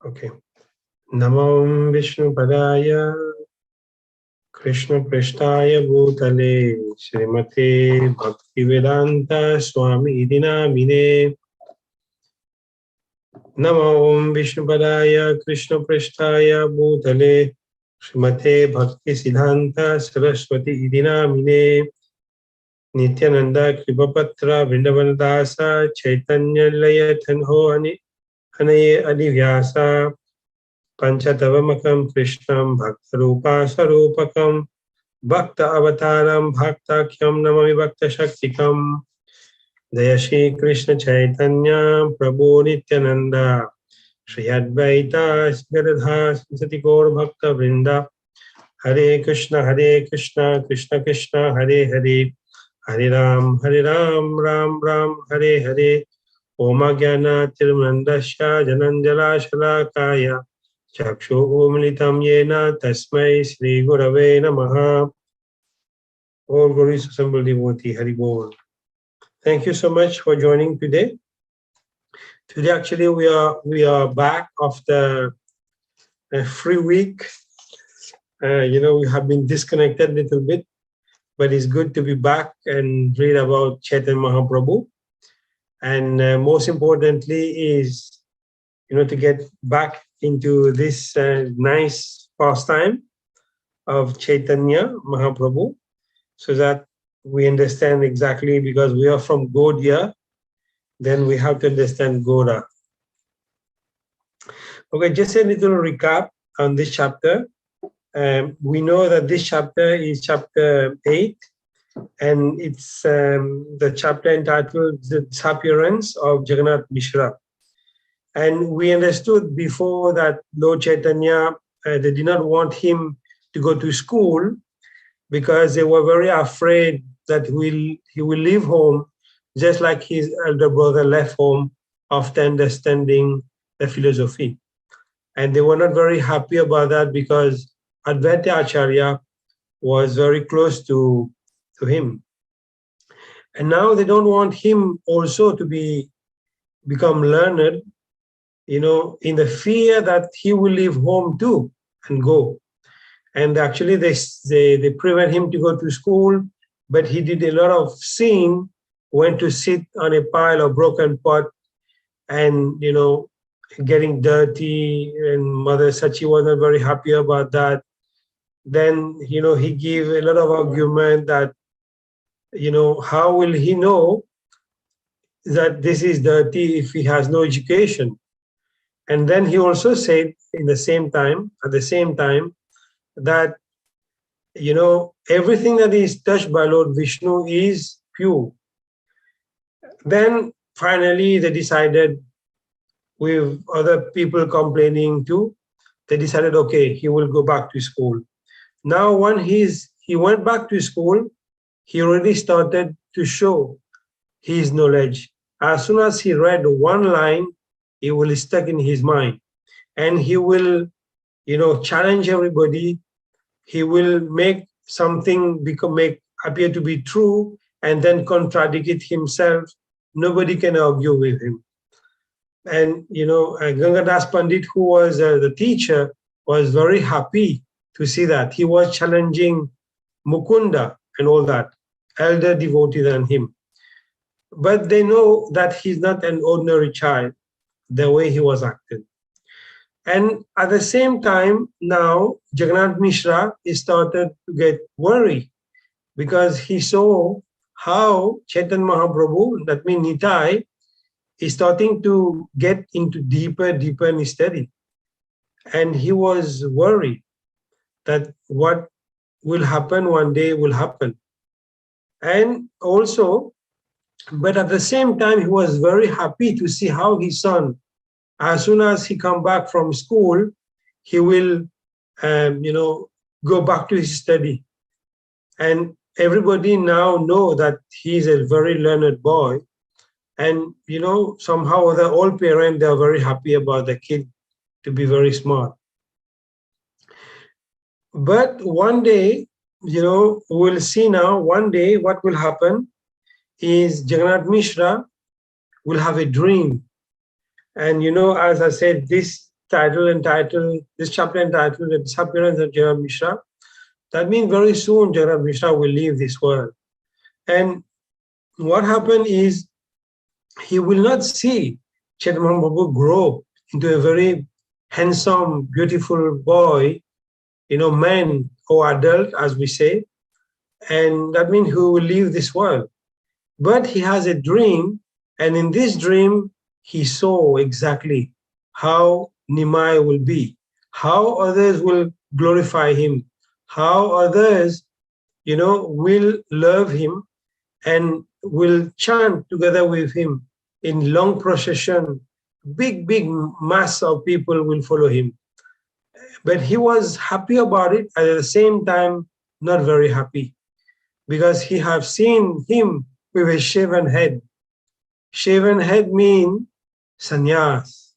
Okay. Namo Vishnu Padaya Krishna Prishtaya Bhutale Srimate Bhaktivedanta Swami Idina Mine. Namo Vishnu Padaya Krishna Prishtaya Bhutale Srimate Bhakti Siddhanta Saraswati Idina Mine. Nityananda Kripapatra Vrindavanadasa Chaitanya Laya Tanho Anaye Adivyasa Panchatavamakam Krishnam Bhaktarupa Sarupakam Bhakta Avataram Bhaktakyam Namami Bhakta Shaktikam Jaya Shri Krishna Chaitanya Prabhu Nityananda Shri Advaita Gadadha Sati Gaur Bhakta Vrinda Hare Krishna Krishna Krishna Hare Hare Hare Ram Ram Ram Hare Hare Om Jnana Tirumandasya Jananjala Shalakaya Chakshu Militam Yena Tasmai Sri Gurave Namaha. All glories assembled devotee, Hari Bol. Thank you so much for joining today. Today, actually, we are back after a free week. We have been disconnected a little bit, but it's good to be back and read about Chaitanya Mahaprabhu. And most importantly is, to get back into this nice pastime of Chaitanya Mahaprabhu, so that we understand exactly, because we are from Gaudiya, then we have to understand Gauda. Okay, just a little recap on this chapter. We know that this chapter is chapter 8, and it's the chapter entitled The Disappearance of Jagannath Mishra. And we understood before that Lord Chaitanya, they did not want him to go to school because they were very afraid that he will leave home just like his elder brother left home after understanding the philosophy. And they were not very happy about that because Advaita Acharya was very close to him. And now they don't want him also to become learned, in the fear that he will leave home too and go. And actually they prevent him to go to school, but he did a lot of sin, went to sit on a pile of broken pot and, getting dirty, and Mother Sachi was not very happy about that. Then, he gave a lot of argument that, how will he know that this is dirty if he has no education? And then he also said at the same time, that, everything that is touched by Lord Vishnu is pure. Then finally they decided, with other people complaining too, they decided, okay, he will go back to school. Now when he went back to school, he already started to show his knowledge. As soon as he read one line, it will stuck in his mind, and he will, challenge everybody. He will make something appear to be true and then contradict it himself. Nobody can argue with him. And, Gangadas Pandit, who was the teacher, was very happy to see that. He was challenging Mukunda and all that, elder devotee than him. But they know that he's not an ordinary child, the way he was acting. And at the same time, now Jagannath Mishra started to get worried because he saw how Chaitanya Mahaprabhu, that means Nitai, is starting to get into deeper in study. And he was worried that what will happen one day will happen. And also, but at the same time, he was very happy to see how his son, as soon as he come back from school, he will, go back to his study. And everybody now know that he's a very learned boy. And, somehow all parents, they are very happy about the kid to be very smart. But one day, we'll see now, one day what will happen is Jagannath Mishra will have a dream. And, as I said, this this chapter entitled The Disappearance of Jagat Mishra. That means very soon Jagat Mishra will leave this world. And what happened is he will not see Chaitanya Mahaprabhu grow into a very handsome, beautiful boy, man or adult, as we say. And that means he will leave this world. But he has a dream, and in this dream, he saw exactly how Nimai will be, how others will glorify him, how others, will love him and will chant together with him in long procession. Big mass of people will follow him. But he was happy about it, at the same time, not very happy, because he have seen him with a shaven head. Shaven head mean sannyas.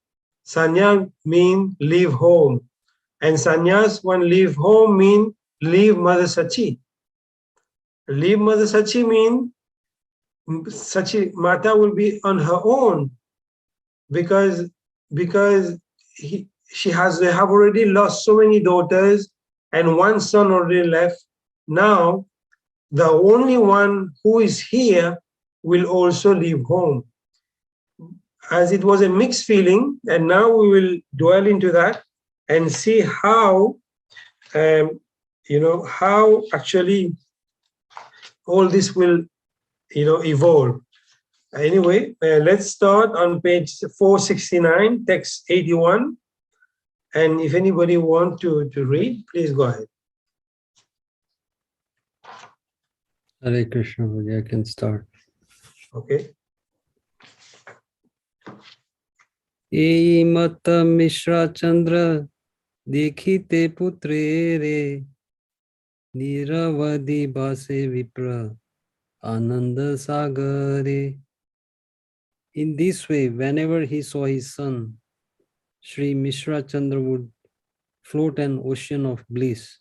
Sannyas mean leave home. And sannyas, when leave home, mean leave Mother Sachi. Leave Mother Sachi mean Sachi Mata will be on her own, because they have already lost so many daughters and one son already left. Now the only one who is here will also leave home. As it was a mixed feeling, and now we will dwell into that and see how how actually all this will evolve. Anyway, let's start on page 469, text 81. And if anybody want to read, please go ahead. Hare Krishna, I can start. Okay. Ei mata Mishra Chandra dekhite putre re niravadi bhase vipra ananda sagare. In this way, whenever he saw his son, Sri Mishra Chandra would float an ocean of bliss.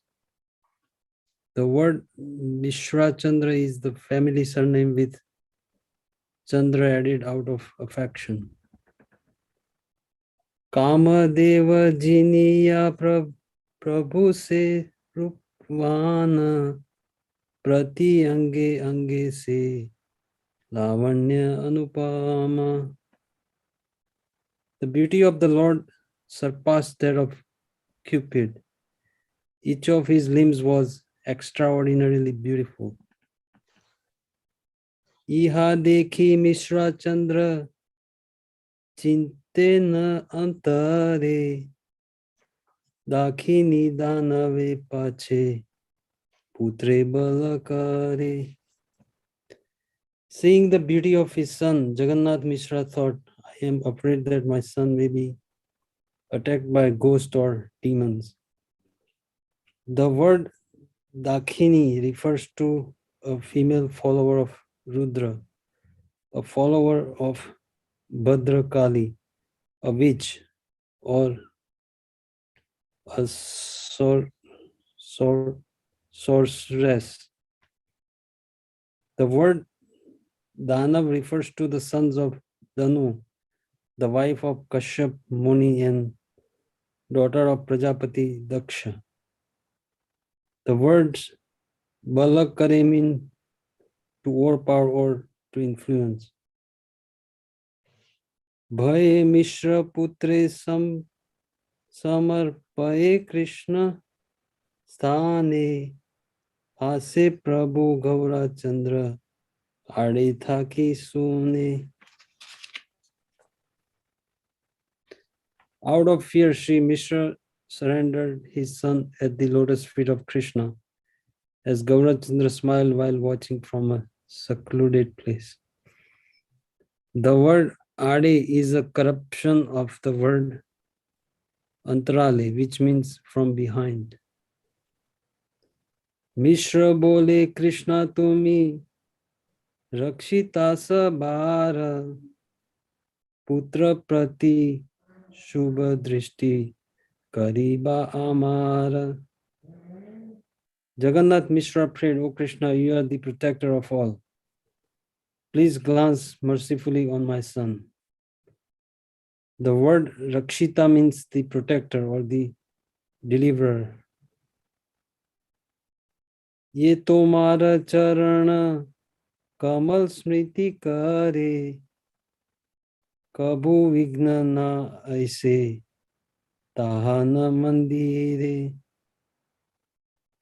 The word Mishra Chandra is the family surname with Chandra added out of affection. Kamadeva jiniya prabhu se rupvana prati ange ange se lavanya anupama. The beauty of the Lord surpassed that of Cupid. Each of his limbs was extraordinarily beautiful. Iha dekhi Mishra Chandra chinte na antare dakhini danave pache putre balakare. Seeing the beauty of his son, Jagannath Mishra thought, I am afraid that my son may be attacked by ghosts or demons. The word Dakhini refers to a female follower of Rudra, a follower of Bhadrakali, a witch, or a sorceress. The word Danav refers to the sons of Danu, the wife of Kashyap Muni and daughter of Prajapati Daksha. The words Balakare mean to overpower or to influence. Bhaye Mishra Putre Samarpaye Krishna Sthane Ase Prabhu Gaura Chandra Ade Thaki Sune. Out of fear, Sri Mishra surrendered his son at the lotus feet of Krishna, as Gaurachandra smiled while watching from a secluded place. The word Ade is a corruption of the word Antarale, which means from behind. Mishra bole Krishna tumi Rakshita sabara Putra prati Shubha drishti Kariba amara. Jagannath Mishra prayed, O Krishna, you are the protector of all. Please glance mercifully on my son. The word Rakshita means the protector or the deliverer. Ye tomara charana kamal smriti kare kabhu vigna na aise tahana mandire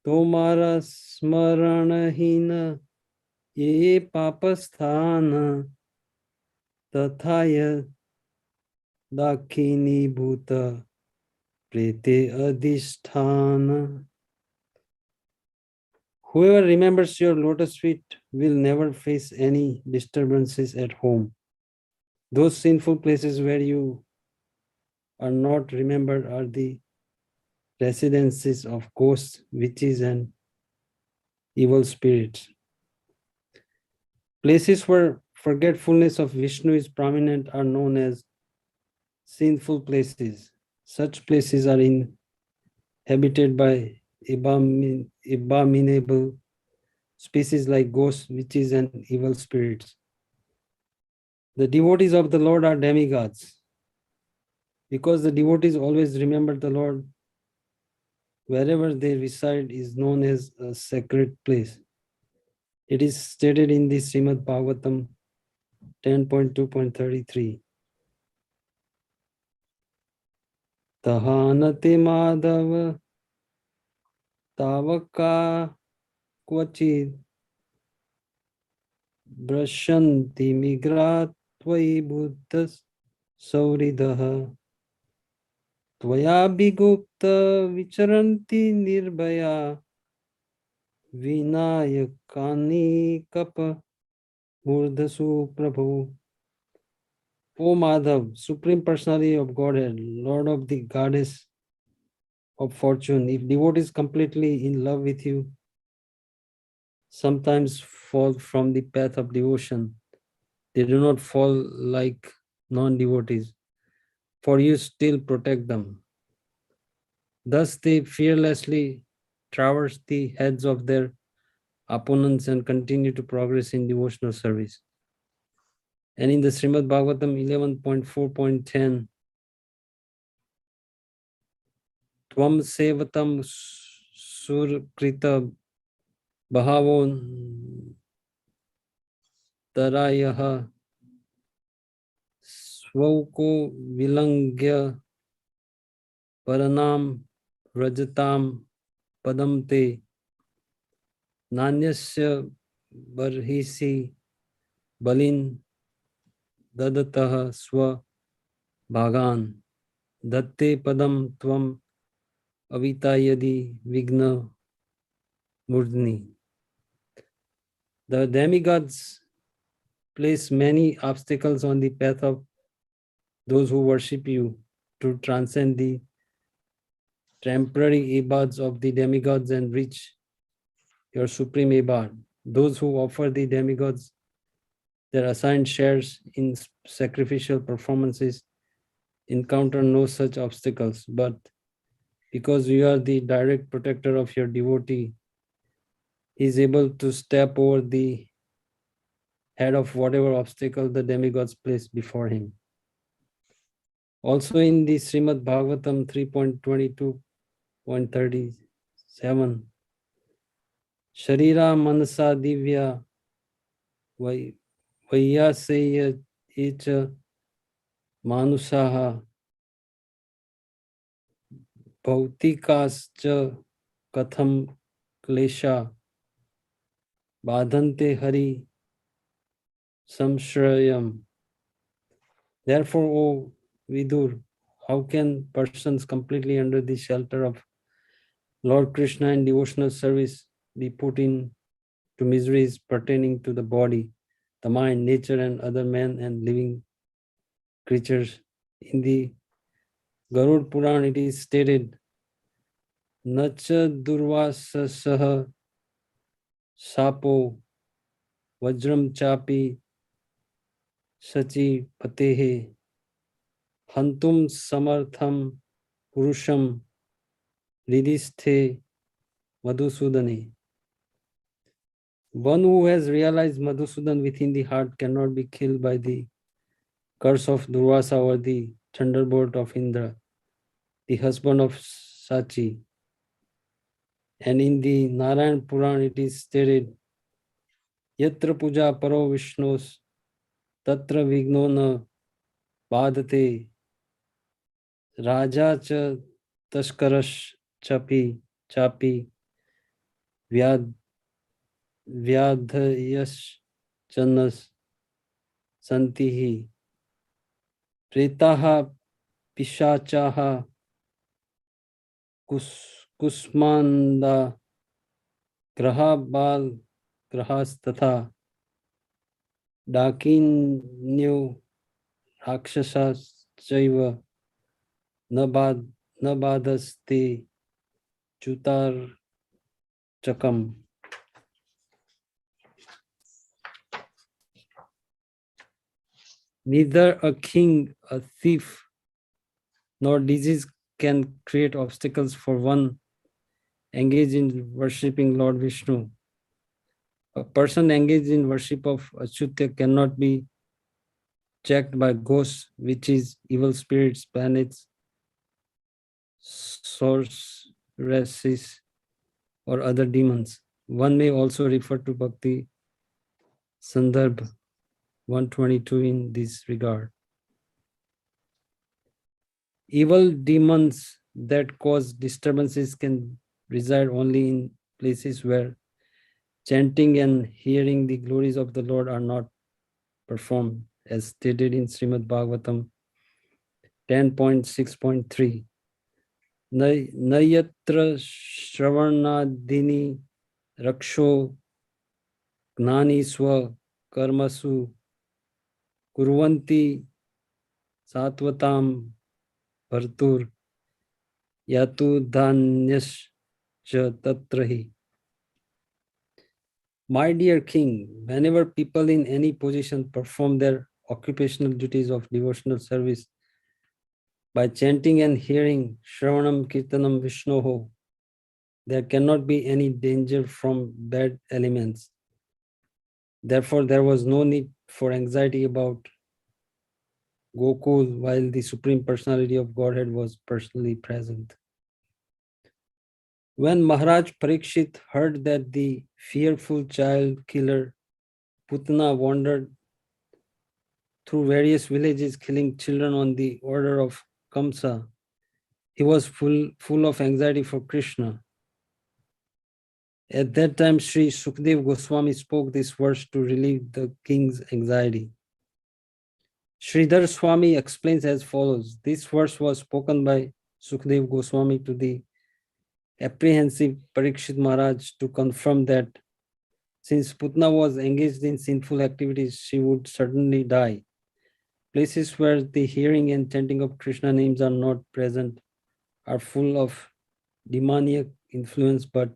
tomara smaranahina ye papasthana tathaya dakhini bhuta prete adhisthana. Whoever remembers your lotus feet will never face any disturbances at home. Those sinful places where you are not remembered are the residences of ghosts, witches, and evil spirits. Places where forgetfulness of Vishnu is prominent are known as sinful places. Such places are inhabited by abominable species like ghosts, witches, and evil spirits. The devotees of the Lord are demigods. Because the devotees always remember the Lord, wherever they reside is known as a sacred place. It is stated in the Srimad Bhagavatam 10.2.33. Tahanate Madhava Tavaka Kvachid Brashanti Migrat Tvai Buddhas Sauridaha Tvaya Bhigupta Vicharanti Nirbhaya Vinayakani Kapa Murdasu Prabhu. O Madhav, Supreme Personality of Godhead, Lord of the Goddess of Fortune, if devotees completely in love with you sometimes fall from the path of devotion, they do not fall like non-devotees, for you still protect them. Thus they fearlessly traverse the heads of their opponents and continue to progress in devotional service. And in the Srimad Bhagavatam 11.4.10, Tvam sevatam surkrita bhavo tarayaha svauko vilangya paranam rajatam padam te nanyasya barhisi balin dadatah swa bhagan datte padam tvam avita yadi vigna murdni. The demigods place many obstacles on the path of those who worship you to transcend the temporary abodes of the demigods and reach your supreme abode. Those who offer the demigods their assigned shares in sacrificial performances encounter no such obstacles, but because you are the direct protector of your devotee, he is able to step over the head of whatever obstacle the demigods place before him. Also in the Srimad Bhagavatam 3.22.37, Sharira Manasa Divya Vayyaseya Echa Manusaha Bhautikascha Katham Klesha Badhante Hari Samshrayam. Therefore, O Vidur, how can persons completely under the shelter of Lord Krishna in devotional service be put in to miseries pertaining to the body, the mind, nature, and other men and living creatures? In the Garud Puran, it is stated, Nacha Durvasasaha Sapo Vajram Chapi Sachi Patehe Hantum Samartham Purusham Ridisthe Madhusudane. One who has realized Madhusudan within the heart cannot be killed by the curse of Durvasa or the thunderbolt of Indra, the husband of Sachi. And in the Narayan Puran it is stated, Yatra puja paro Vishnos, tatra vigno na badate, raja cha tashkarash chapi vyad vyadhayash chanas santihi, pretaha pishachaha kusmanda graha bal grahas tatha dakinyo rakshasas chaiva nabadaste chutar chakam. Neither a king, a thief, nor disease can create obstacles for one engaged in worshipping Lord Vishnu. A person engaged in worship of Achyuta cannot be checked by ghosts, witches, evil spirits, planets, sorceresses, or other demons. One may also refer to Bhakti Sandarbh 122 in this regard. Evil demons that cause disturbances can reside only in places where chanting and hearing the glories of the Lord are not performed, as stated in Srimad Bhagavatam 10.6.3. Nayatra Shravanadini Raksho Gnani Swa Karmasu Kurvanti Satvatam Bhartur Yatu Dhanyas Tatrahi. My dear king, whenever people in any position perform their occupational duties of devotional service by chanting and hearing Shravanam Kirtanam Vishnoho, there cannot be any danger from bad elements. Therefore, there was no need for anxiety about Gokul while the Supreme Personality of Godhead was personally present. When Maharaj Parikshit heard that the fearful child killer Putana wandered through various villages killing children on the order of Kamsa, he was full of anxiety for Krishna. At that time, Sri Sukdev Goswami spoke this verse to relieve the king's anxiety. Sridhar Swami explains as follows. This verse was spoken by Sukdev Goswami to the apprehensive Parikshit Maharaj to confirm that since Putna was engaged in sinful activities, she would certainly die. Places where the hearing and chanting of Krishna names are not present are full of demoniac influence, but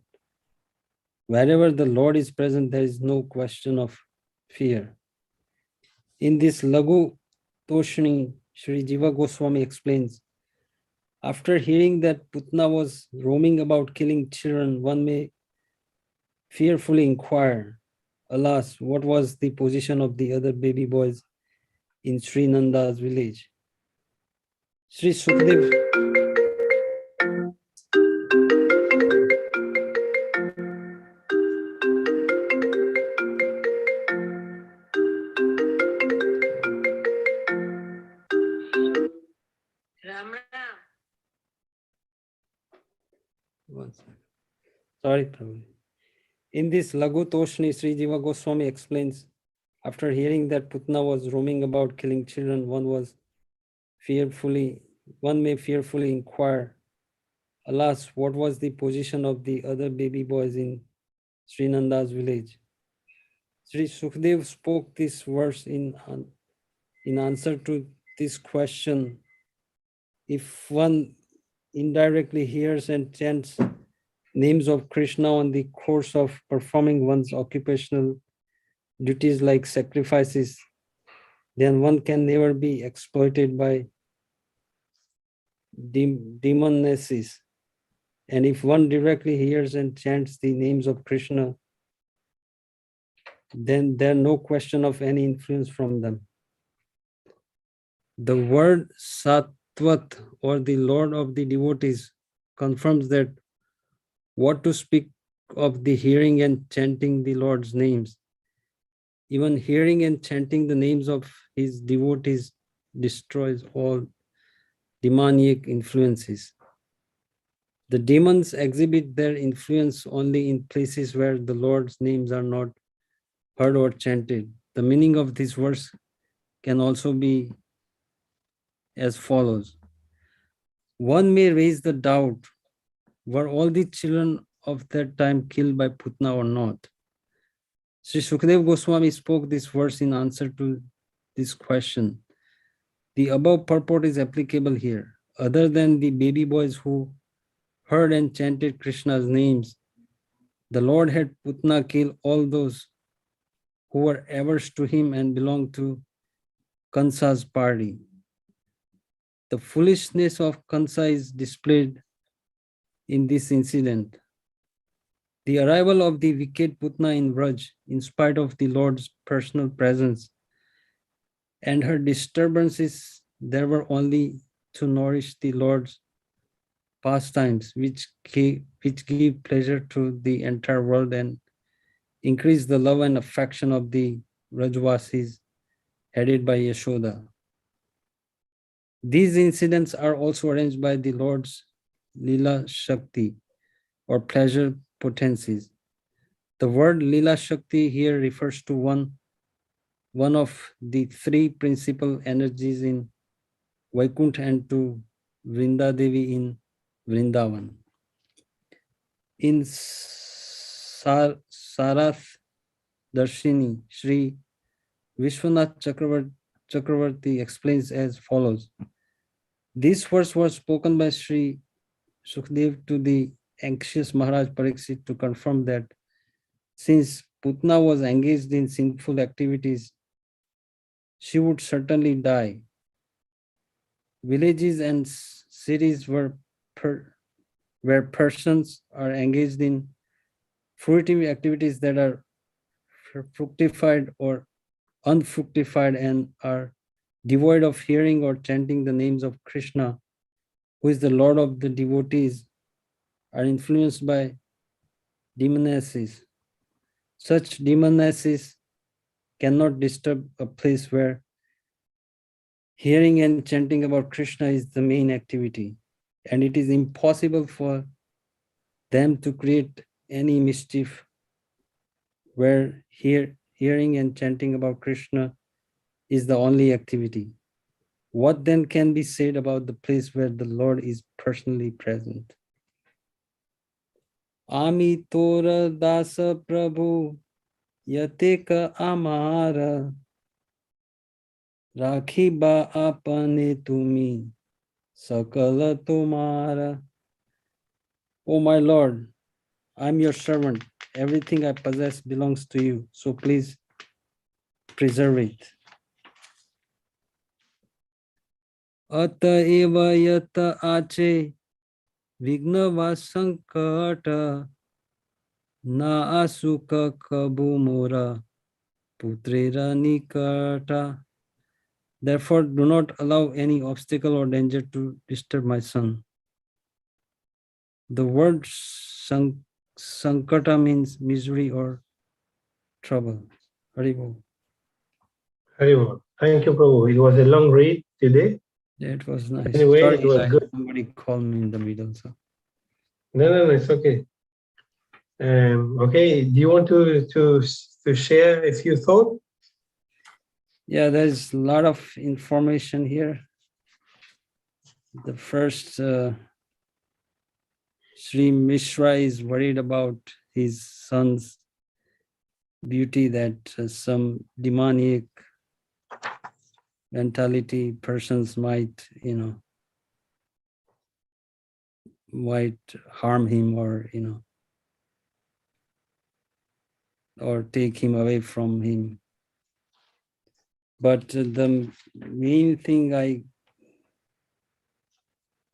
wherever the Lord is present, there is no question of fear. In this Lagu Toshni, Sri Jiva Goswami explains, after hearing that Putna was roaming about killing children, one may fearfully inquire, alas, what was the position of the other baby boys in Sri Nanda's village? Sri Sukdev Sorry, Prabhu. In this Lagu Toshni, Sri Jiva Goswami explains, after hearing that Putna was roaming about killing children, one may fearfully inquire, alas, what was the position of the other baby boys in Sri Nanda's village? Sri Sukhdev spoke this verse in answer to this question. If one indirectly hears and chants names of Krishna on the course of performing one's occupational duties like sacrifices, then one can never be exploited by demonesses. And if one directly hears and chants the names of Krishna, then there's no question of any influence from them. The word Satvat, or the Lord of the devotees, confirms that what to speak of the hearing and chanting the Lord's names. Even hearing and chanting the names of his devotees destroys all demoniac influences. The demons exhibit their influence only in places where the Lord's names are not heard or chanted. The meaning of this verse can also be as follows. One may raise the doubt, were all the children of that time killed by Putna or not? Sri Sukadeva Goswami spoke this verse in answer to this question. The above purport is applicable here. Other than the baby boys who heard and chanted Krishna's names, the Lord had Putna kill all those who were averse to him and belonged to Kansa's party. The foolishness of Kansa is displayed in this incident. The arrival of the wicked Putna in Vraj, in spite of the Lord's personal presence, and her disturbances there were only to nourish the Lord's pastimes, which give pleasure to the entire world and increase the love and affection of the Rajvasis headed by Yashoda. These incidents are also arranged by the Lord's Lila Shakti, or pleasure potencies. The word Lila Shakti here refers to one of the three principal energies in Vaikuntha and to Vrinda Devi in Vrindavan. In Sarath Darshini, Sri Vishwanath Chakravarti explains as follows. This verse was spoken by Sri Sukhdev to the anxious Maharaj Pariksit to confirm that since Putna was engaged in sinful activities, she would certainly die. Villages and cities where persons are engaged in fruitive activities that are fructified or unfructified and are devoid of hearing or chanting the names of Krishna, who is the Lord of the devotees, are influenced by demonesses. Such demonesses cannot disturb a place where hearing and chanting about Krishna is the main activity, and it is impossible for them to create any mischief where hearing and chanting about Krishna is the only activity. What then can be said about the place where the Lord is personally present? Ami tora dasa prabhu yateka amara rakhi ba apane tumi sakala tumara. O my Lord, I am your servant. Everything I possess belongs to you. So please preserve it. Ata eva yata ache vignava sankata na asuka kabu mora putrera nikata. Therefore, do not allow any obstacle or danger to disturb my son. The word sankata means misery or trouble. Haribol. Haribol. Thank you, Prabhu. It was a long read today. Yeah, it was nice. Anyway, Sorry, it was good. somebody called me in the middle. So. No, it's okay. Okay, do you want to share a few thoughts? Yeah, there's a lot of information here. The first, Sri Mishra is worried about his son's beauty, that some demoniac mentality persons might, might harm him or take him away from him. But the main thing I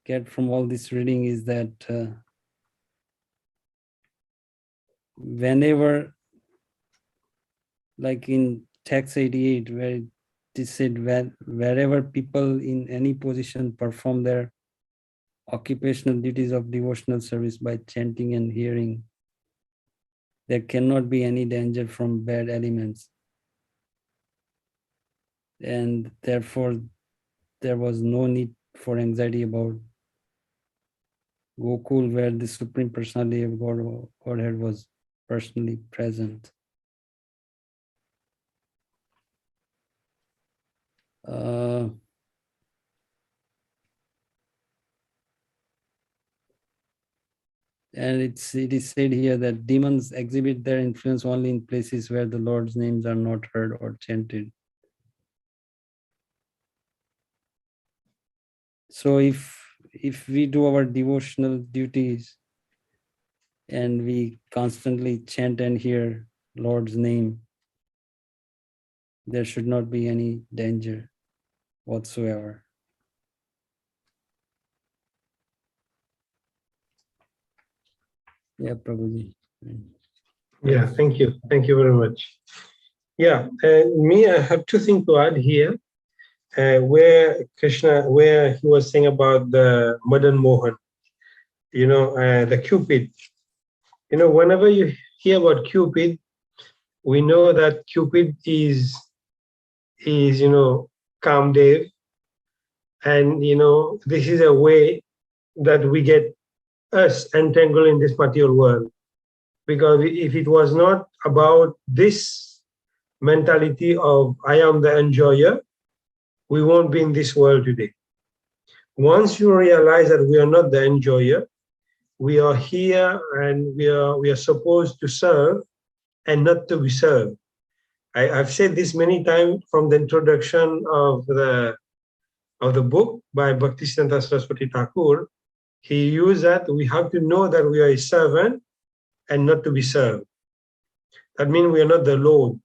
get from all this reading is that whenever, like in text 88, where is said wherever people in any position perform their occupational duties of devotional service by chanting and hearing, there cannot be any danger from bad elements. And therefore, there was no need for anxiety about Gokul, where the Supreme Personality of Godhead was personally present. And it is said here that demons exhibit their influence only in places where the Lord's names are not heard or chanted. So if we do our devotional duties and we constantly chant and hear Lord's name, there should not be any danger whatsoever. Yeah, Prabhuji. Yeah, thank you. Thank you very much. Yeah, I have two things to add here. Where he was saying about the Madan Mohan, the Cupid. Whenever you hear about Cupid, we know that Cupid is Kamdev, and this is a way that we get us entangled in this material world. Because if it was not about this mentality of I am the enjoyer, we won't be in this world today. Once you realize that we are not the enjoyer, we are here and we are supposed to serve and not to be served. I've said this many times from the introduction of the book by Bhaktisiddhanta Saraswati Thakur. He used that we have to know that we are a servant and not to be served. That means we are not the Lord,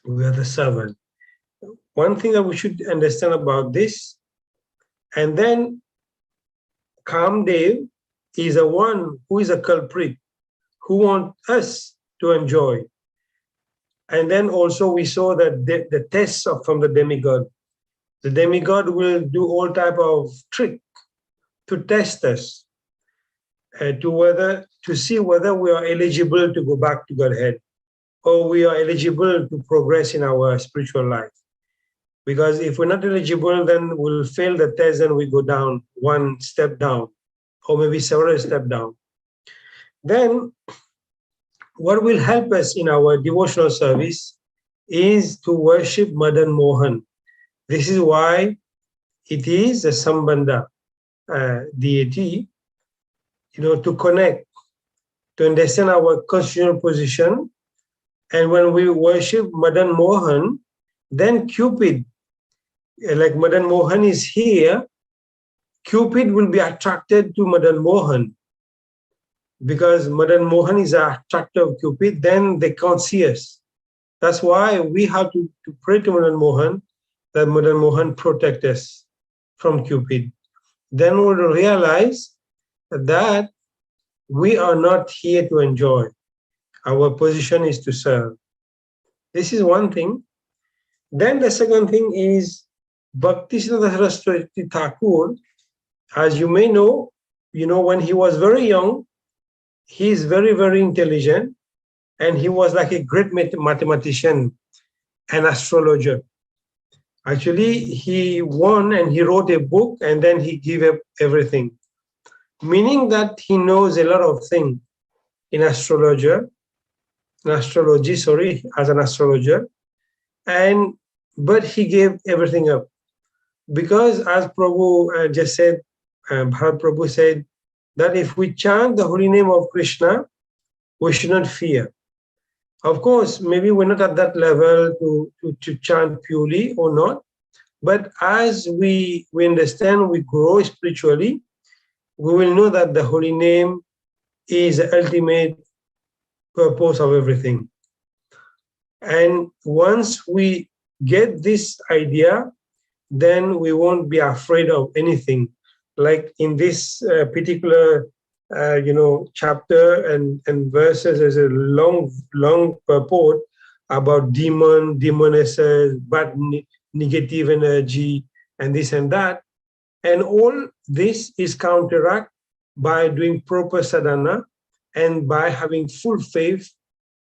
we are the servant. One thing that we should understand about this, and then Kamdev is the one who is a culprit, who wants us to enjoy. And then also we saw that the tests from the demigod. The demigod will do all type of trick to test us, to see whether we are eligible to go back to Godhead, or we are eligible to progress in our spiritual life. Because if we're not eligible, then we'll fail the test and we go down, one step down, or maybe several steps down. Then what will help us in our devotional service is to worship Madan Mohan. This is why it is a Sambandha deity, to connect, to understand our constitutional position. And when we worship Madan Mohan, then Cupid, like Madan Mohan is here, Cupid will be attracted to Madan Mohan. Because Madan Mohan is an attractor of Cupid, then they can't see us. That's why we have to pray to Madan Mohan, that Madan Mohan protect us from Cupid. Then we'll realize that we are not here to enjoy. Our position is to serve. This is one thing. Then the second thing is Bhaktisiddhanta Saraswati Thakur, as you may know, when he was very young, he is very, very intelligent, and he was like a great mathematician and astrologer. Actually, he won and he wrote a book, and then he gave up everything, meaning that he knows a lot of things in astrology, as an astrologer, but he gave everything up. Because as Prabhu just said, Bharat Prabhu said, that if we chant the holy name of Krishna, we should not fear. Of course, maybe we're not at that level to chant purely or not, but as we understand, we grow spiritually, we will know that the holy name is the ultimate purpose of everything. And once we get this idea, then we won't be afraid of anything. Like in this particular, chapter and verses, there's a long purport about demonesses, bad negative energy and this and that. And all this is counteracted by doing proper sadhana and by having full faith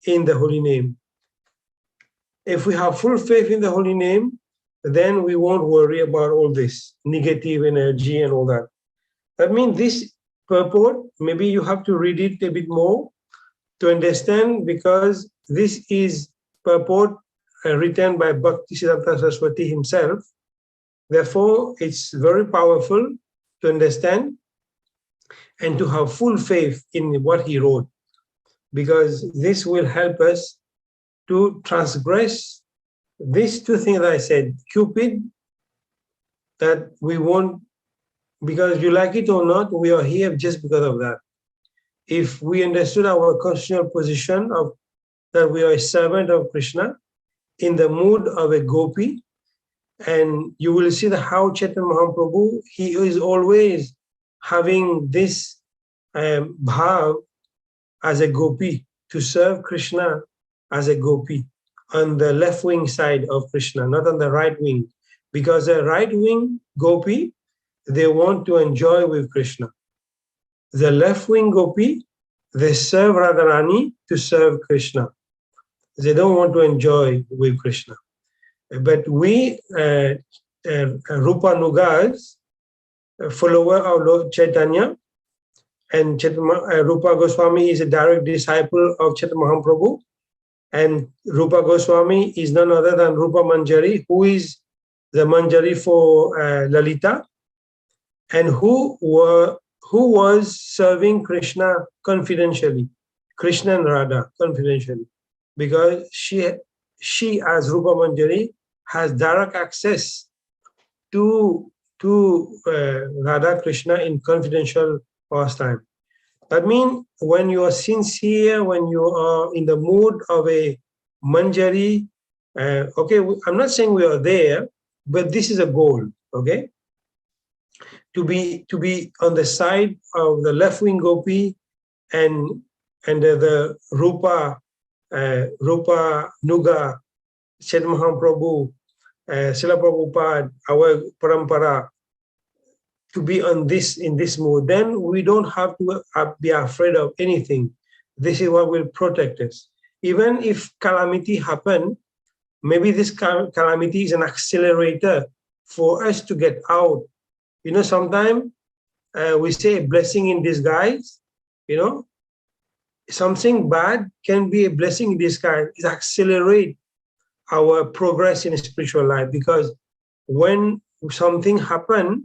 in the holy name. If we have full faith in the holy name, then we won't worry about all this negative energy and all that. I mean, this purport, maybe you have to read it a bit more to understand, because this is purport written by Bhaktisiddhanta Saraswati himself. Therefore, it's very powerful to understand and to have full faith in what he wrote, because this will help us to transgress these two things that I said, Cupid, that we won't, because you like it or not, we are here just because of that. If we understood our constitutional position of that we are a servant of Krishna in the mood of a gopi, and you will see that how Chaitanya Mahaprabhu, he is always having this bhav as a gopi, to serve Krishna as a gopi on the left wing side of Krishna, not on the right wing, because the right wing gopi, they want to enjoy with Krishna. The left wing gopi, they serve Radharani to serve Krishna. They don't want to enjoy with Krishna. But we, Rupa Nugas, follower of Lord Chaitanya, and Rupa Goswami is a direct disciple of Chaitanya Mahaprabhu, and Rupa Goswami is none other than Rupa Manjari, who is the Manjari for Lalita, and who was serving Krishna confidentially, Krishna and Radha confidentially, because she as Rupa Manjari has direct access to Radha Krishna in confidential pastime. That means when you are sincere, when you are in the mood of a Manjari, okay, I'm not saying we are there, but this is a goal, okay? To be on the side of the left wing gopi and the Rupa Nuga, Chaitanya Mahaprabhu, Srila Prabhupada, our parampara, to be on this in this mood, then we don't have to be afraid of anything. This is what will protect us. Even if calamity happen, maybe this calamity is an accelerator for us to get out. You know, sometimes we say a blessing in disguise. You know, something bad can be a blessing in disguise. It accelerates our progress in spiritual life, because when something happens,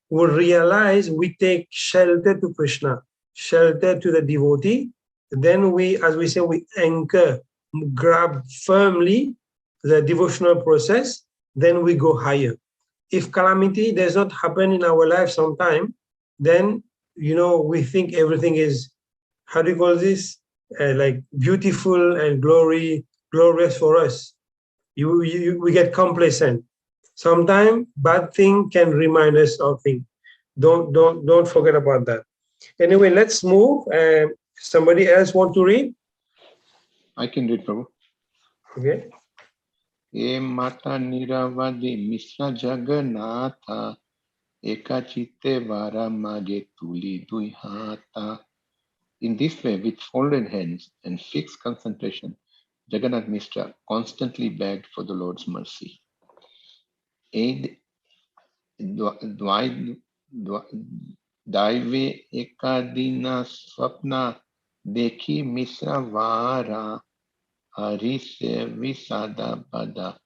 we realize we take shelter to Krishna, shelter to the devotee. Then we, as we say, we anchor, grab firmly the devotional process, then we go higher. If calamity does not happen in our life sometime, then, you know, we think everything is, how do you call this? Like beautiful and glorious for us. We get complacent. Sometimes bad thing can remind us of things. Don't forget about that. Anyway, let's move. Somebody else want to read? I can read, Prabhu. Okay. E mata niravadi misra jagannatha eka chitte vara mage tuli dui hata. In this way, with folded hands and fixed concentration, Jagannath Mishra constantly begged for the Lord's mercy. Daive ekadina swapna dekhi Mishra vara hari se visada pada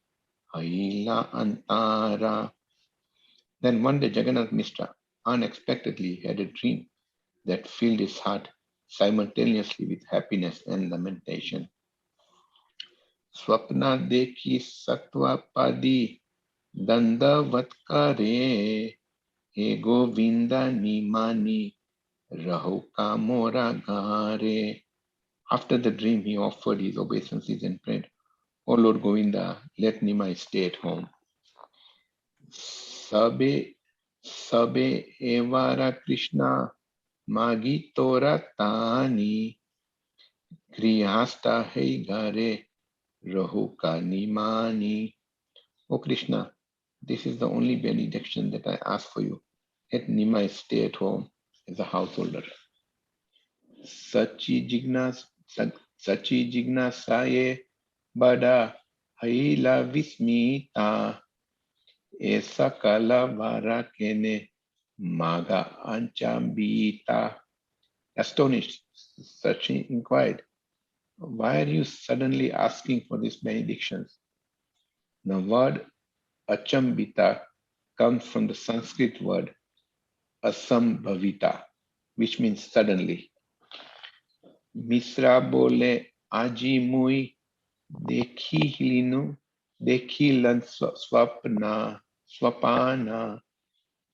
haila antara. Then one day Jagannath Mishra unexpectedly had a dream that filled his heart simultaneously with happiness and lamentation. Swapna dekhi satwa padi dandavat he Govinda nimani raho kamora gare. After the dream, he offered his obeisances and prayed, "O Lord Govinda, let Nimai stay at home." Sabe evara Krishna magi tora tani kriyasta hei gare raho ka nimani. O Krishna, This is the only benediction that I ask for you. Let Nimai stay at home as a householder. Sachi jignasaye bada haila vismita esa kala varakene maga anchambita. Astonished, Sachi inquired, why are you suddenly asking for these benedictions? The word achambita comes from the Sanskrit word asambhavita, which means suddenly. Misra bole aji mui dekhilan swapana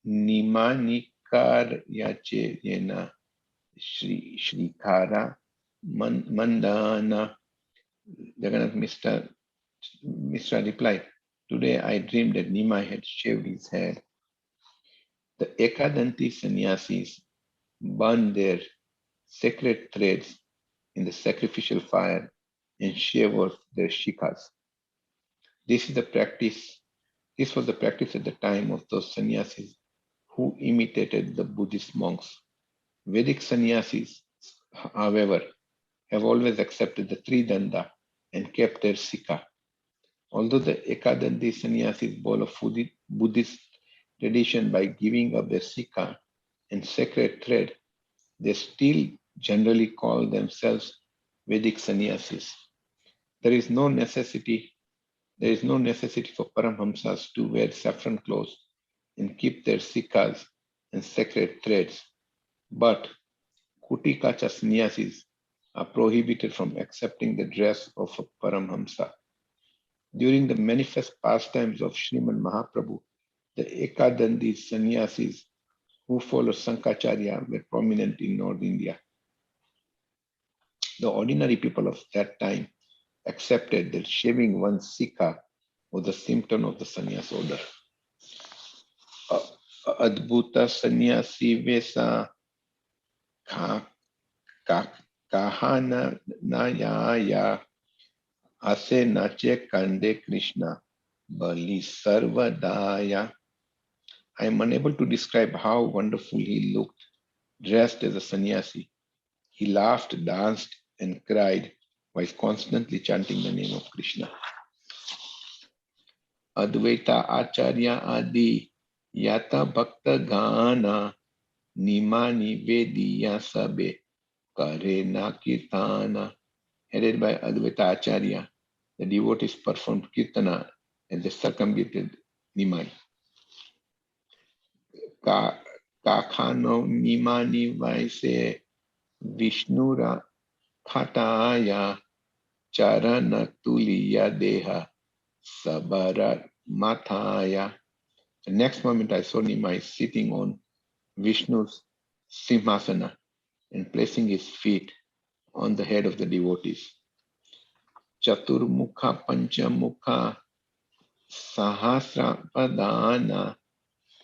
nimanikar yache yena Shrikara Mandana. Jagannath Mishra replied, today I dreamed that Nimai had shaved his head. The Ekadanti sannyasis burn their sacred threads in the sacrificial fire and shave off their shikhas. This was the practice at the time of those sannyasis who imitated the Buddhist monks. Vedic sannyasis, however, have always accepted the Tridanda and kept their sikha. Although the Ekadanti sannyasis bore a Buddhist tradition by giving up their sikha and sacred thread, they still generally call themselves Vedic sannyasis. There is no necessity for Paramhamsas to wear saffron clothes and keep their sikhas and sacred threads, but Kutikacha sannyasis are prohibited from accepting the dress of a Paramhamsa. During the manifest pastimes of Srimad Mahaprabhu, the Ekadanti sannyasis who followed Sankacharya were prominent in North India. The ordinary people of that time accepted that shaving one's sikha was a symptom of the sannyas order. Adbhuta sannyasi vesa kahana nayaya ase nache kande Krishna bali sarvadaya. I am unable to describe how wonderful he looked, dressed as a sannyasi. He laughed, danced, and cried while constantly chanting the name of Krishna. Advaita Acharya Adi Yata Bhakta Gana Nimani Vediya Sabe Karena Kirtana. Headed by Advaita Acharya, the devotees performed Kirtana and they circumvented Nimai. Kakhano Nimani Vaise Vishnura Khataya Charana Tuliya Deha Sabara Mathaya. The next moment I saw Nimai sitting on Vishnu's Simhasana and placing his feet on the head of the devotees. Chaturmukha Panchamukha Sahasra Padana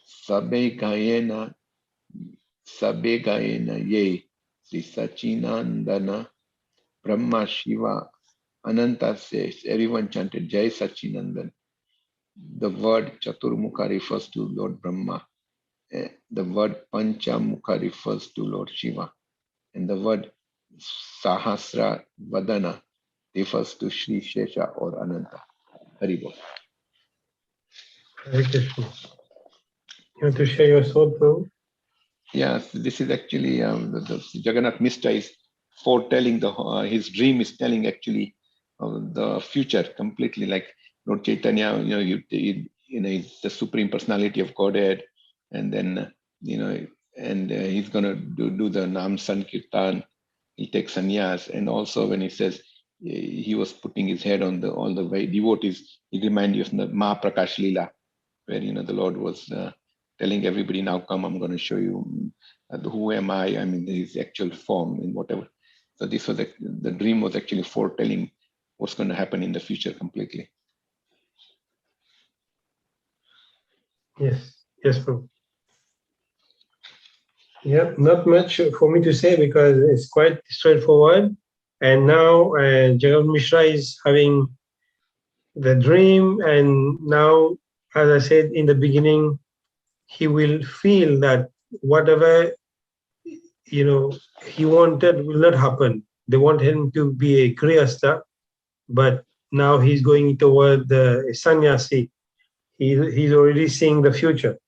Sabe Gayena Ye Sri Sachinandana Brahma Shiva Ananta says, everyone chanted Jai Sachinandan. The word Chaturmukha refers to Lord Brahma. The word Panchamukha refers to Lord Shiva. And the word Sahasra Vadana refers to Sri Shesha or Ananta. Haribol. Hare Krishna. You want to share your thought, Prabhu? Yes, this is actually the Jagannath Mishra is foretelling his dream is telling actually of the future completely. Like Lord Chaitanya, he's the supreme personality of Godhead, and then he's gonna do the Nam Sankirtan. He takes sannyas, and also when he says he was putting his head on all the way devotees, it reminds you of the Mahaprakash Leela, where the Lord was telling everybody, now come, I'm going to show you who am I mean his actual form and whatever. So this was the dream was actually foretelling what's going to happen in the future completely. Yes, Prabhu. Yeah, not much for me to say because it's quite straightforward. And now Jagannath Mishra is having the dream, and now as I said in the beginning, he will feel that whatever he wanted will not happen. They want him to be a grihastha, but now he's going toward the sannyasi. He's already seeing the future.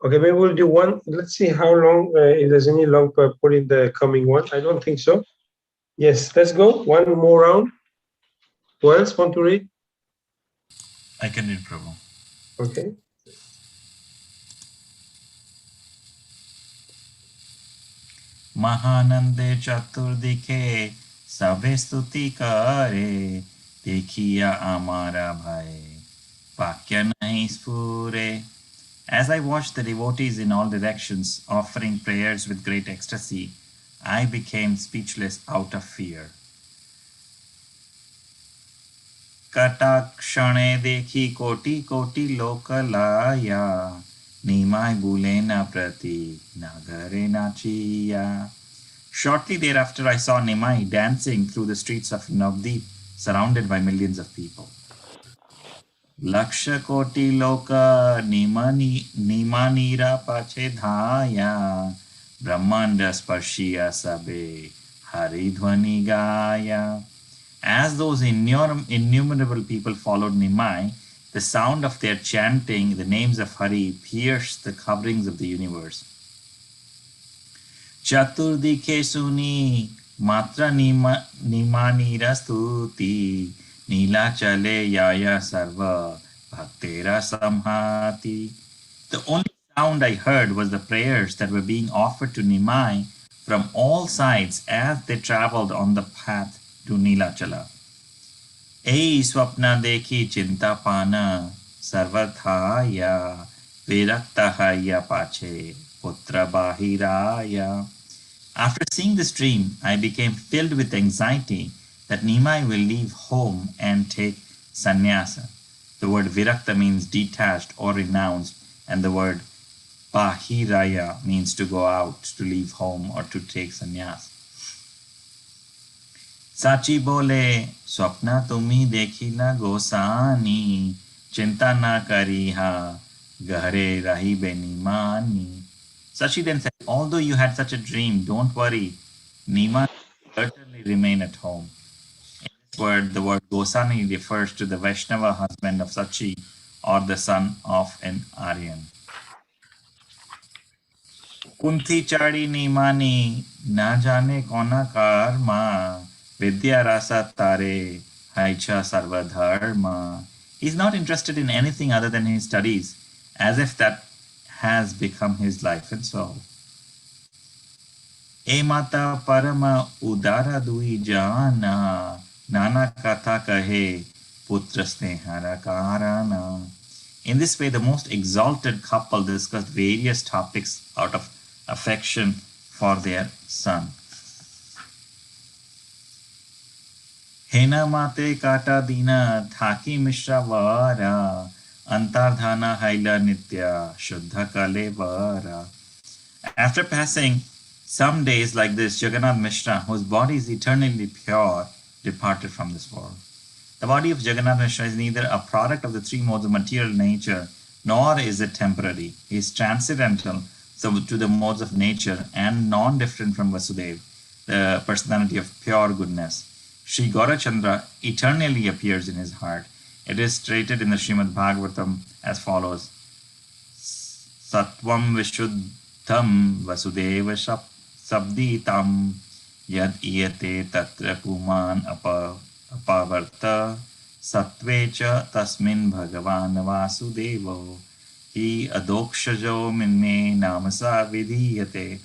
Okay, maybe we'll do one. Let's see how long, if there's any long put in the coming one. I don't think so. Yes, let's go. One more round. Who else want to read? I can read, Prabhu. Okay. महानंदे चतुर्दिके सभे स्तुति करे देखिया आमारा भाई वाक्य नहीं स्फुरे. As I watched the devotees in all directions offering prayers with great ecstasy, I became speechless out of fear. कटाक्षणे देखी कोटि कोटि लोक लाया निमाय बुले न प्रति नगरे Nachiyar. Shortly thereafter, I saw Nimai dancing through the streets of Navdeep, surrounded by millions of people. Laksha koti loka nimanira pache dhaya brahmanda sparshiya sabe haridhvani gaya. As those innumerable people followed Nimai, the sound of their chanting the names of Hari pierced the coverings of the universe. Chaturdike suni matra nimanira stuti nila chale yaya sarva bhaktera samhati. The only sound I heard was the prayers that were being offered to Nimai from all sides as they traveled on the path to Nilachala. Ei swapna dekhi chinta pana sarvathaya viraktahaya pache putra bahiraya. After seeing this dream, I became filled with anxiety that Nimai will leave home and take sannyasa. The word virakta means detached or renounced, and the word bahiraya means to go out, to leave home, or to take sannyas. Sachi bole, swapna tumi dekhila gosani, chinta na kariha, gahre rahi benimani. Sachi then said, although you had such a dream, don't worry, Nima will certainly remain at home. In this word, the word Gosani refers to the Vaishnava husband of Sachi or the son of an Aryan. Kunti chari nimani na jane kona karma vidya rasa tare haicha sarva dharma. He's not interested in anything other than his studies, as if that has become his life and soul. E mata parama udara dui jana nana katha kahe putra snehara karana. In this way, the most exalted couple discussed various topics out of affection for their son. Hena mate kata dina thaki mishra vara antardhana haila nitya shuddha kalevara. After passing some days like this, Jagannath Mishra, whose body is eternally pure, departed from this world. The body of Jagannath Mishra is neither a product of the three modes of material nature, nor is it temporary. He is transcendental to the modes of nature and non-different from Vasudeva, the personality of pure goodness. Sri Gaurachandra eternally appears in his heart. It is stated in the Srimad Bhagavatam as follows: Sattvam Vishuddham Vasudeva Sabditam Yad Iyate Tatra Puman Apavarta Sattvecha Tasmin Bhagavan Vasudevo Hi Adokshajo Minme Namasa Vidhiyate.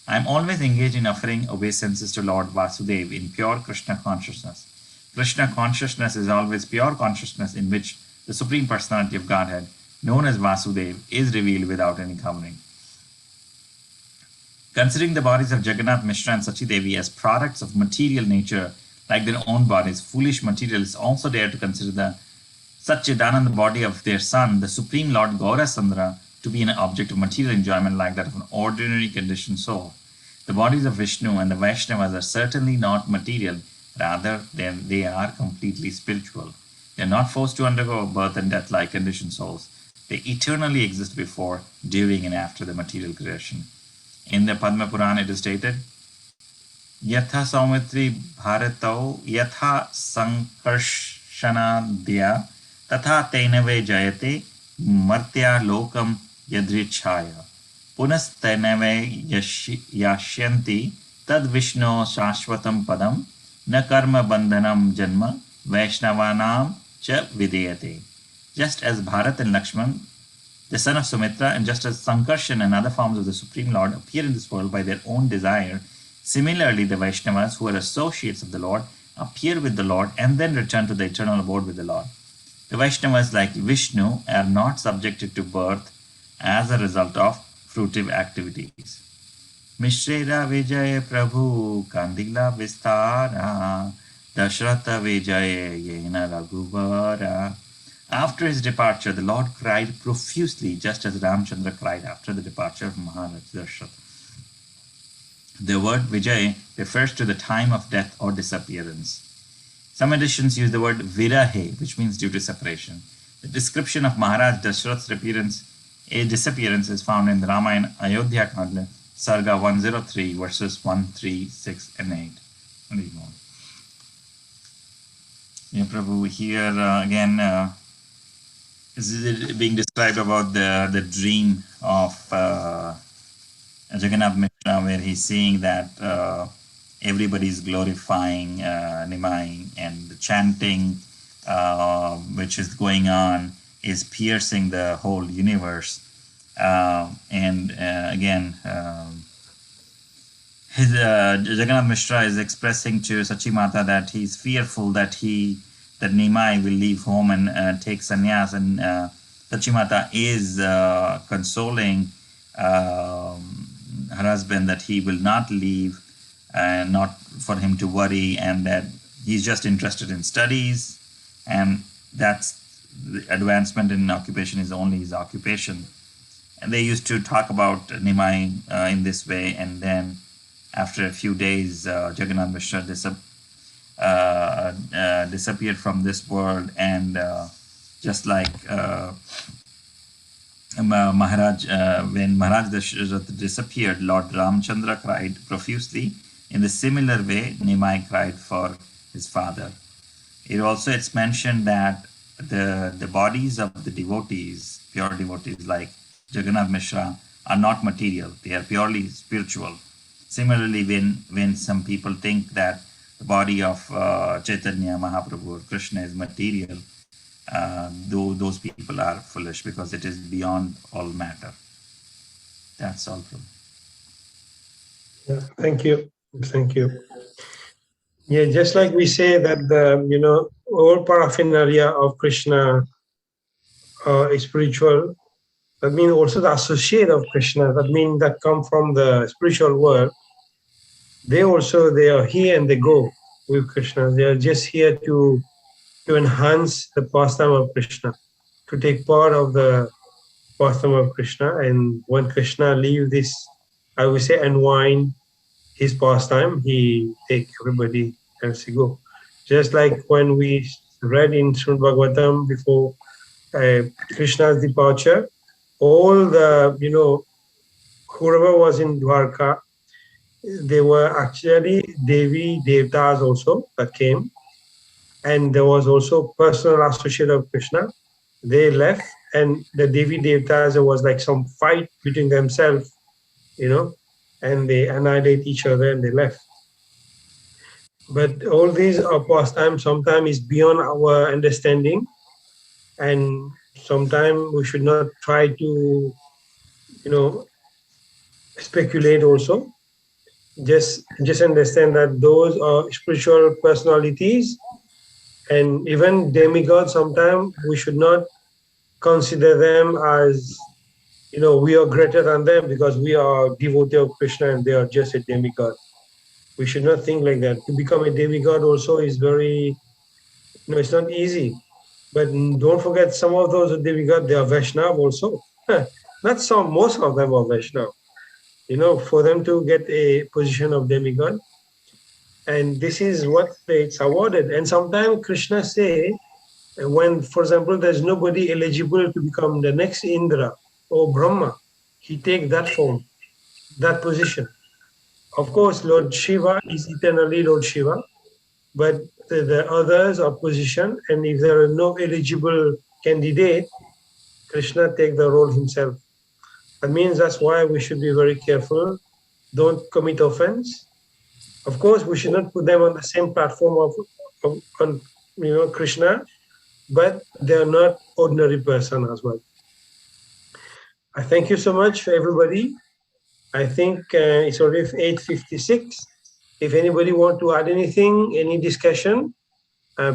I am always engaged in offering obeisances to Lord Vasudeva in pure Krishna consciousness. Krishna consciousness is always pure consciousness in which the Supreme Personality of Godhead, known as Vasudeva, is revealed without any covering. Considering the bodies of Jagannath Mishra and Sachi Devi as products of material nature, like their own bodies, foolish materialists also dare to consider the Satchidananda body of their son, the Supreme Lord Gaurachandra, to be an object of material enjoyment like that of an ordinary conditioned soul. The bodies of Vishnu and the Vaishnavas are certainly not material, rather they are completely spiritual. They are not forced to undergo birth and death like conditioned souls. They eternally exist before, during, and after the material creation. In the Padma Purana, it is stated, Yatha Saumitri Bharatau Yatha Sankarshanadya Tatha Tenave Jayate Martya Lokam Yadrichaya Punastenave Yashyanti Tad Vishno Shashvatam Padam Na Karma Bandhanam Janma Vaishnavanam Cha Videyate. Just as Bharat and Lakshman, the son of Sumitra, and just as Sankarshan and other forms of the Supreme Lord appear in this world by their own desire, similarly the Vaishnavas, who are associates of the Lord, appear with the Lord and then return to the eternal abode with the Lord. The Vaishnavas, like Vishnu, are not subjected to birth as a result of fruitive activities. Mishrera Vijaya Prabhu Kandila Vistara Dashrata Vijaya Yena Raghuvara. After his departure, the Lord cried profusely, just as Ramchandra cried after the departure of Maharaj Dasharatha. The word Vijay refers to the time of death or disappearance. Some editions use the word Virahe, which means due to separation. The description of Maharaj Dasharatha's disappearance is found in the Ramayana Ayodhya Kanda, Sarga 103, verses 1, 3, 6, and 8. Yeah, Prabhu, here again is being described about the dream of Jagannath Mishra, where he's seeing that everybody's glorifying Nimai, and the chanting which is going on is piercing the whole universe. Again, Jagannath Mishra is expressing to Sachi Mata that he's fearful that Nimai will leave home and take sannyas, and Sachi Mata is consoling her husband that he will not leave, and not for him to worry, and that he's just interested in studies, and that's the advancement in occupation is only his occupation. And they used to talk about Nimai in this way, and then after a few days, Jagannath Mishra disappeared from this world, and just like Maharaj, when Maharaj Dasharatha disappeared, Lord Ramchandra cried profusely. In the similar way, Nimai cried for his father. It's mentioned that the bodies of the devotees, pure devotees like Jagannath Mishra, are not material. They are purely spiritual. Similarly, when some people think that the body of Chaitanya Mahaprabhu or Krishna is material, those people are foolish, because it is beyond all matter. That's all. Yeah, thank you. Yeah, just like we say that the all paraphernalia of Krishna is spiritual, that means also the associate of Krishna, that means that come from the spiritual world, they are here and they go with Krishna. They are just here to enhance the pastime of Krishna, to take part of the pastime of Krishna. And when Krishna leave this, I would say, unwind his pastime, he take everybody else to go. Just like when we read in Srimad Bhagavatam before Krishna's departure, all the, whoever was in Dwarka, they were actually Devi Devtas also that came. And there was also personal associate of Krishna. They left, and the Devi Devtas, there was like some fight between themselves, and they annihilate each other and they left. But all these are pastimes, sometimes is beyond our understanding, and sometimes we should not try to, speculate also. Just understand that those are spiritual personalities, and even demigods, sometimes we should not consider them as, we are greater than them because we are devotee of Krishna and they are just a demigod. We should not think like that. To become a demigod also is very, it's not easy. But don't forget, some of those demigods, they are Vaishnava also. Not some, most of them are Vaishnava. For them to get a position of demigod, and this is what it's awarded. And sometimes Krishna say when, for example, there's nobody eligible to become the next Indra or Brahma, he take that form, that position. Of course, Lord Shiva is eternally Lord Shiva, but the others are positioned, and if there are no eligible candidate, Krishna take the role himself. That means that's why we should be very careful. Don't commit offense. Of course, we should not put them on the same platform of Krishna, but they are not ordinary person as well. I thank you so much for everybody. I think it's already 8:56. If anybody want to add anything, any discussion,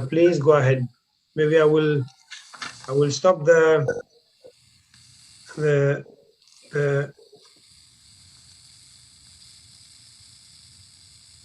please go ahead. Maybe I will stop the